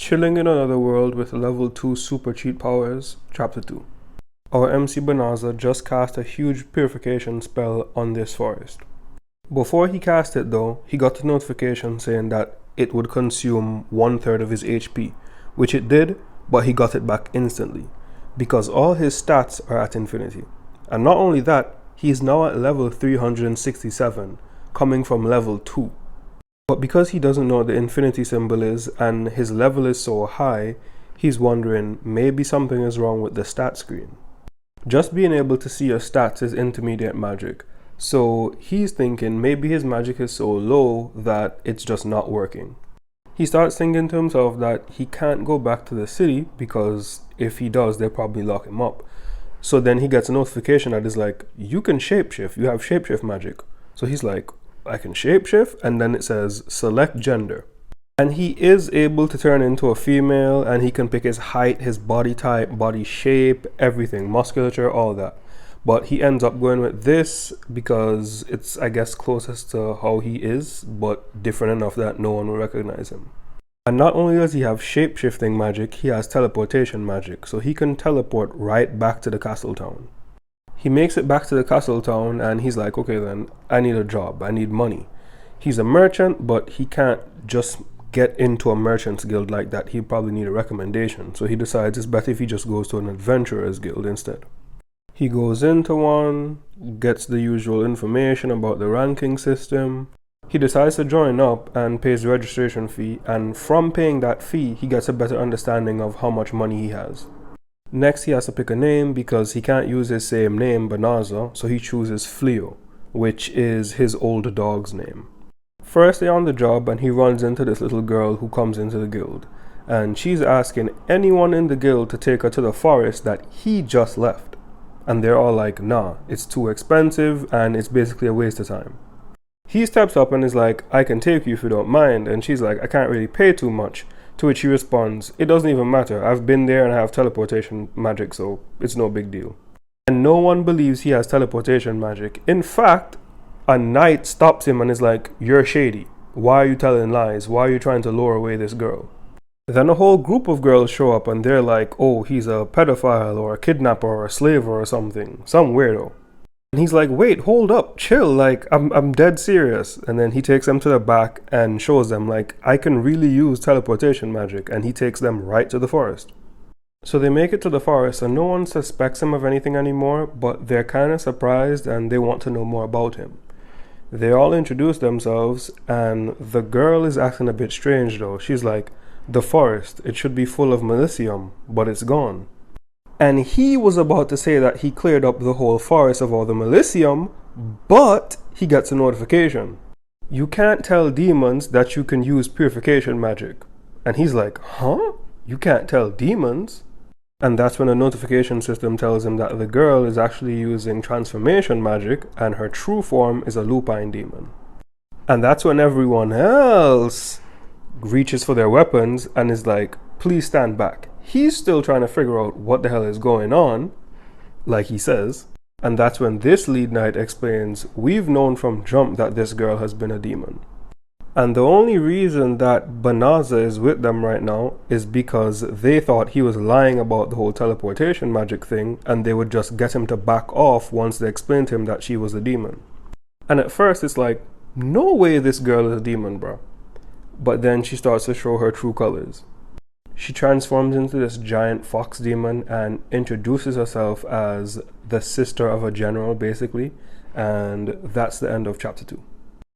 Chilling in another world with level 2 super cheat powers, chapter 2. Our MC Banaza just cast a huge purification spell on this forest. Before he cast it though, he got a notification saying that it would consume 1/3 of his HP, which it did, but he got it back instantly, because all his stats are at infinity. And not only that, he is now at level 367, coming from level 2. But because he doesn't know what the infinity symbol is and his level is so high, he's wondering maybe something is wrong with the stat screen. Just being able to see your stats is intermediate magic, so he's thinking maybe his magic is so low that it's just not working. He starts thinking to himself that he can't go back to the city because if he does, they'll probably lock him up. So then he gets a notification that is like, you can shapeshift, you have shapeshift magic. So he's like, I can shapeshift, and then it says select gender. And he is able to turn into a female, and he can pick his height, his body type, body shape, everything, musculature, all that. But he ends up going with this because it's, I guess, closest to how he is, but different enough that no one will recognize him. And not only does he have shape-shifting magic, he has teleportation magic, so he can teleport right back to the castle town. He makes it back to the castle town and he's like, okay then, I need a job, I need money. He's a merchant, but he can't just get into a merchant's guild like that. He'd probably need a recommendation, so he decides it's better if he just goes to an adventurer's guild instead. He goes into one, gets the usual information about the ranking system. He decides to join up and pays the registration fee, and from paying that fee, he gets a better understanding of how much money he has. Next, he has to pick a name because he can't use his same name, Banaza, so he chooses Fleo, which is his old dog's name. First day on the job, and he runs into this little girl who comes into the guild, and she's asking anyone in the guild to take her to the forest that he just left. And they're all like, nah, it's too expensive and it's basically a waste of time. He steps up and is like, I can take you if you don't mind, and she's like, I can't really pay too much. To which he responds, it doesn't even matter, I've been there and I have teleportation magic, so it's no big deal. And no one believes he has teleportation magic. In fact, a knight stops him and is like, you're shady. Why are you telling lies? Why are you trying to lure away this girl? Then a whole group of girls show up and they're like, oh, he's a pedophile or a kidnapper or a slaver or something, some weirdo. And he's like, wait, hold up, chill, like, I'm dead serious. And then he takes them to the back and shows them, like, I can really use teleportation magic, and he takes them right to the forest. So they make it to the forest and no one suspects him of anything anymore, but they're kind of surprised and they want to know more about him. They all introduce themselves, and the girl is acting a bit strange though. She's like, the forest, it should be full of militium, but it's gone. And he was about to say that he cleared up the whole forest of all the militium, but he gets a notification. You can't tell demons that you can use purification magic. And he's like, huh? You can't tell demons? And that's when the notification system tells him that the girl is actually using transformation magic and her true form is a lupine demon. And that's when everyone else reaches for their weapons and is like, please stand back. He's still trying to figure out what the hell is going on, like he says. And that's when this lead knight explains, we've known from jump that this girl has been a demon. And the only reason that Banaza is with them right now is because they thought he was lying about the whole teleportation magic thing, and they would just get him to back off once they explained to him that she was a demon. And at first it's like, no way this girl is a demon, bro. But then she starts to show her true colors. She transforms into this giant fox demon and introduces herself as the sister of a general, basically. And that's the end of chapter 2.